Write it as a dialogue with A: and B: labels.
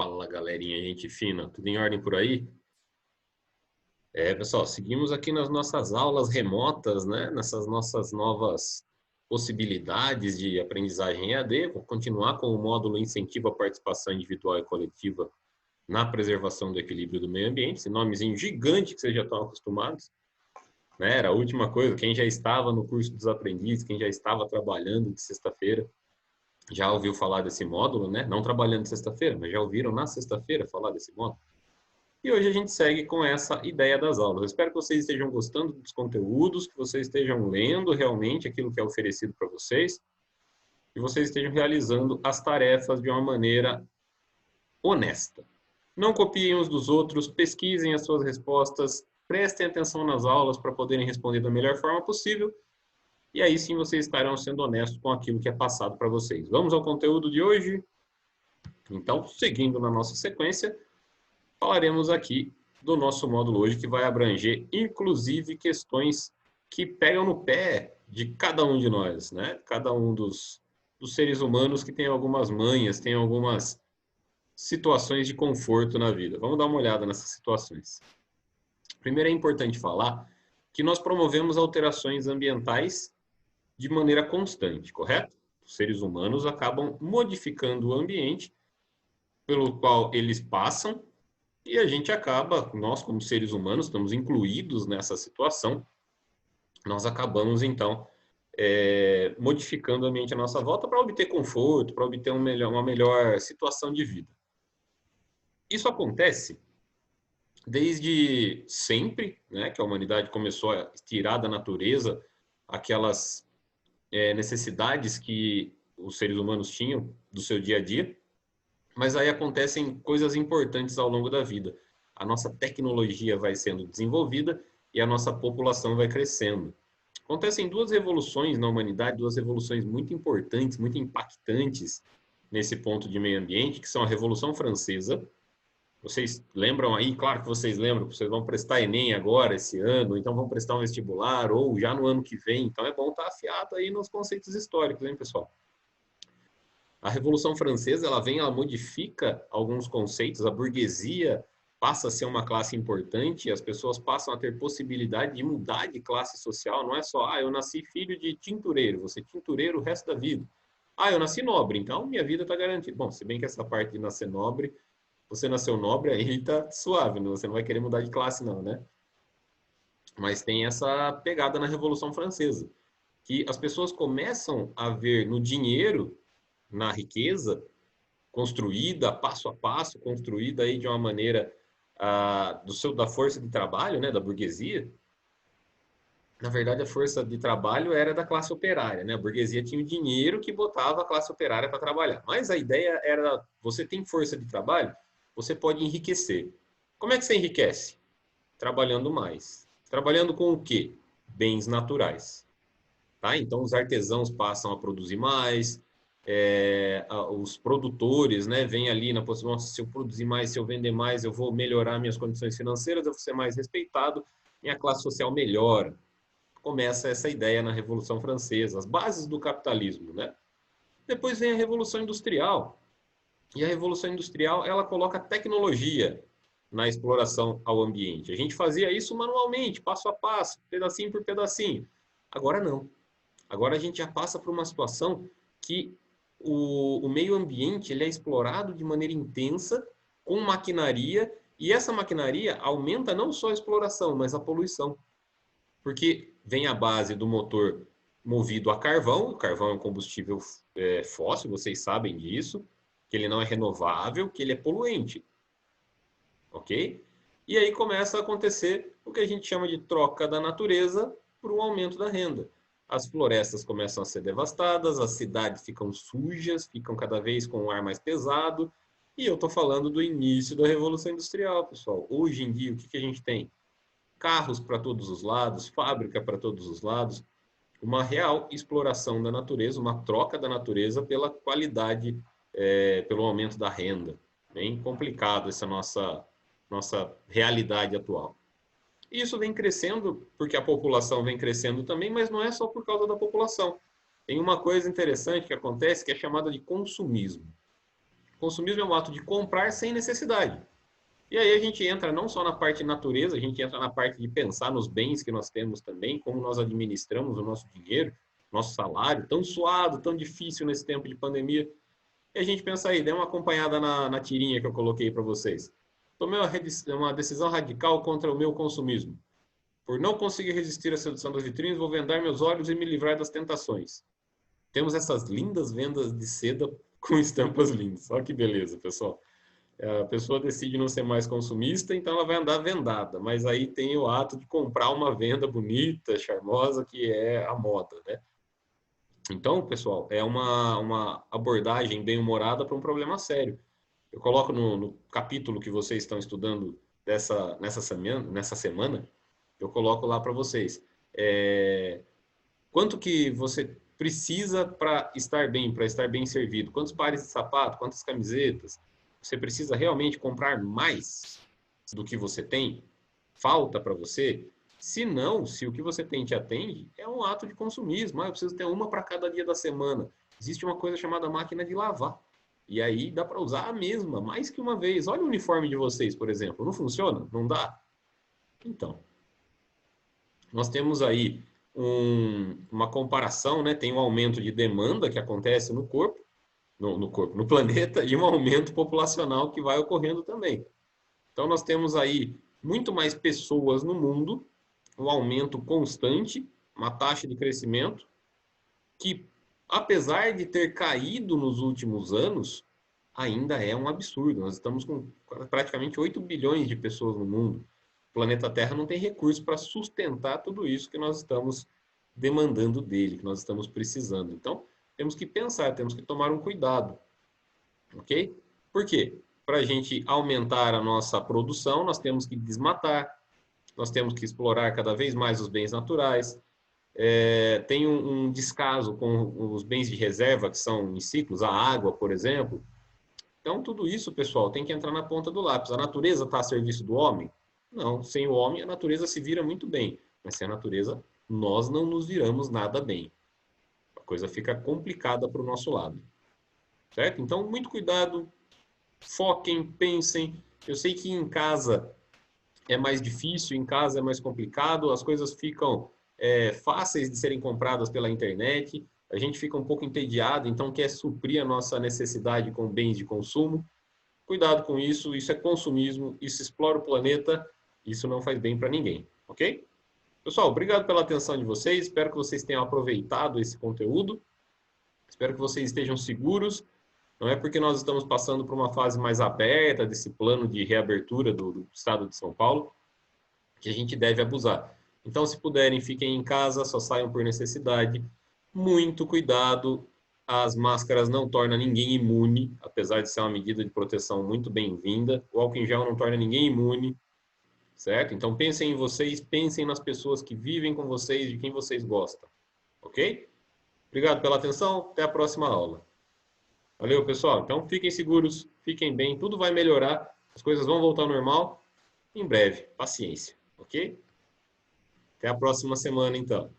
A: Fala, galerinha, gente fina, tudo em ordem por aí? Pessoal, seguimos aqui nas nossas aulas remotas, né? Nessas nossas novas possibilidades de aprendizagem EAD. Vou continuar com o módulo Incentivo à Participação Individual e Coletiva na Preservação do Equilíbrio do Meio Ambiente, esse nomezinho gigante que vocês já estão acostumados, né? Era a última coisa, quem já estava no curso dos aprendizes, quem já estava trabalhando de sexta-feira, já ouviu falar desse módulo, né? Não trabalhando de sexta-feira, mas já ouviram na sexta-feira falar desse módulo? E hoje a gente segue com essa ideia das aulas. Eu espero que vocês estejam gostando dos conteúdos, que vocês estejam lendo realmente aquilo que é oferecido para vocês e vocês estejam realizando as tarefas de uma maneira honesta. Não copiem uns dos outros, pesquisem as suas respostas, prestem atenção nas aulas para poderem responder da melhor forma possível e aí sim vocês estarão sendo honestos com aquilo que é passado para vocês. Vamos ao conteúdo de hoje? Então, seguindo na nossa sequência, falaremos aqui do nosso módulo hoje, que vai abranger, inclusive, questões que pegam no pé de cada um de nós, né? Cada um dos seres humanos que tem algumas manhas, tem algumas situações de conforto na vida. Vamos dar uma olhada nessas situações. Primeiro é importante falar que nós promovemos alterações ambientais de maneira constante, correto? Os seres humanos acabam modificando o ambiente pelo qual eles passam e a gente acaba, nós como seres humanos, estamos incluídos nessa situação, nós acabamos então modificando o ambiente à nossa volta para obter conforto, para obter uma melhor situação de vida. Isso acontece desde sempre, né, que a humanidade começou a tirar da natureza aquelas necessidades que os seres humanos tinham do seu dia a dia, mas aí acontecem coisas importantes ao longo da vida. A nossa tecnologia vai sendo desenvolvida e a nossa população vai crescendo. Acontecem duas revoluções na humanidade, duas revoluções muito importantes, muito impactantes nesse ponto de meio ambiente, que são a Revolução Francesa. Vocês lembram aí? Claro que vocês lembram, vocês vão prestar Enem agora, esse ano, então vão prestar um vestibular, ou já no ano que vem. Então é bom estar afiado aí nos conceitos históricos, hein, pessoal? A Revolução Francesa, ela modifica alguns conceitos, a burguesia passa a ser uma classe importante, as pessoas passam a ter possibilidade de mudar de classe social, não é só, eu nasci filho de tintureiro, vou ser tintureiro o resto da vida. Eu nasci nobre, então minha vida está garantida. Bom, se bem que essa parte de nascer nobre, você nasceu nobre, aí está suave, né? Você não vai querer mudar de classe não, né? Mas tem essa pegada na Revolução Francesa, que as pessoas começam a ver no dinheiro, na riqueza, construída passo a passo, construída aí de uma maneira da força de trabalho, né, da burguesia. Na verdade, a força de trabalho era da classe operária, né? A burguesia tinha o dinheiro que botava a classe operária para trabalhar. Mas a ideia era, você tem força de trabalho, você pode enriquecer. Como é que você enriquece? Trabalhando mais. Trabalhando com o quê? Bens naturais. Tá? Então, os artesãos passam a produzir mais, os produtores, né, vêm ali na possibilidade, se eu produzir mais, se eu vender mais, eu vou melhorar minhas condições financeiras, eu vou ser mais respeitado, minha classe social melhora. Começa essa ideia na Revolução Francesa, as bases do capitalismo, né? Depois vem a Revolução Industrial. E a Revolução Industrial, ela coloca tecnologia na exploração ao ambiente. A gente fazia isso manualmente, passo a passo, pedacinho por pedacinho. Agora não. Agora a gente já passa por uma situação que o meio ambiente ele é explorado de maneira intensa, com maquinaria, e essa maquinaria aumenta não só a exploração, mas a poluição. Porque vem a base do motor movido a carvão, o carvão é um combustível fóssil, vocês sabem disso, que ele não é renovável, que ele é poluente. Ok? E aí começa a acontecer o que a gente chama de troca da natureza por um aumento da renda. As florestas começam a ser devastadas, as cidades ficam sujas, ficam cada vez com um ar mais pesado. E eu estou falando do início da Revolução Industrial, pessoal. Hoje em dia, o que a gente tem? Carros para todos os lados, fábrica para todos os lados, uma real exploração da natureza, uma troca da natureza pela qualidade, pelo aumento da renda. Bem complicado essa nossa realidade atual. Isso vem crescendo porque a população vem crescendo também, mas não é só por causa da população. Tem uma coisa interessante que acontece que é chamada de consumismo. Consumismo é um ato de comprar sem necessidade. E aí a gente entra não só na parte de natureza, a gente entra na parte de pensar nos bens que nós temos também, como nós administramos o nosso dinheiro, nosso salário, tão suado, tão difícil nesse tempo de pandemia. E a gente pensa aí, dê uma acompanhada na tirinha que eu coloquei para vocês. Tomei uma decisão radical contra o meu consumismo. Por não conseguir resistir à sedução das vitrines, vou vendar meus olhos e me livrar das tentações. Temos essas lindas vendas de seda com estampas lindas. Olha que beleza, pessoal. A pessoa decide não ser mais consumista, então ela vai andar vendada. Mas aí tem o ato de comprar uma venda bonita, charmosa, que é a moda, né? Então, pessoal, é uma abordagem bem-humorada para um problema sério. Eu coloco no capítulo que vocês estão estudando nessa semana, eu coloco lá para vocês. Quanto que você precisa para estar bem servido? Quantos pares de sapato? Quantas camisetas? Você precisa realmente comprar mais do que você tem? Falta para você? Se não, se o que você tem te atende, é um ato de consumismo. Eu preciso ter uma para cada dia da semana. Existe uma coisa chamada máquina de lavar. E aí dá para usar a mesma, mais que uma vez. Olha o uniforme de vocês, por exemplo. Não funciona? Não dá? Então, nós temos aí uma comparação, né? Tem um aumento de demanda que acontece no corpo, no planeta, e um aumento populacional que vai ocorrendo também. Então, nós temos aí muito mais pessoas no mundo, um aumento constante, uma taxa de crescimento, que, apesar de ter caído nos últimos anos, ainda é um absurdo. Nós estamos com praticamente 8 bilhões de pessoas no mundo. O planeta Terra não tem recursos para sustentar tudo isso que nós estamos demandando dele, que nós estamos precisando. Então, temos que pensar, temos que tomar um cuidado. Ok? Por quê? Para a gente aumentar a nossa produção, nós temos que desmatar, nós temos que explorar cada vez mais os bens naturais. Tem um descaso com os bens de reserva, que são em ciclos, a água, por exemplo. Então, tudo isso, pessoal, tem que entrar na ponta do lápis. A natureza está a serviço do homem? Não, sem o homem, a natureza se vira muito bem. Mas sem a natureza, nós não nos viramos nada bem. A coisa fica complicada para o nosso lado. Certo? Então, muito cuidado, foquem, pensem. Eu sei que em casa é mais difícil, em casa é mais complicado, as coisas ficam fáceis de serem compradas pela internet, a gente fica um pouco entediado, então quer suprir a nossa necessidade com bens de consumo. Cuidado com isso, isso é consumismo, isso explora o planeta, isso não faz bem para ninguém, ok? Pessoal, obrigado pela atenção de vocês, espero que vocês tenham aproveitado esse conteúdo, espero que vocês estejam seguros. Não é porque nós estamos passando por uma fase mais aberta desse plano de reabertura do estado de São Paulo que a gente deve abusar. Então, se puderem, fiquem em casa, só saiam por necessidade. Muito cuidado, as máscaras não tornam ninguém imune, apesar de ser uma medida de proteção muito bem-vinda. O álcool em gel não torna ninguém imune, certo? Então, pensem em vocês, pensem nas pessoas que vivem com vocês, de quem vocês gostam, ok? Obrigado pela atenção, até a próxima aula. Valeu, pessoal. Então, fiquem seguros, fiquem bem, tudo vai melhorar, as coisas vão voltar ao normal em breve. Paciência, ok? Até a próxima semana, então.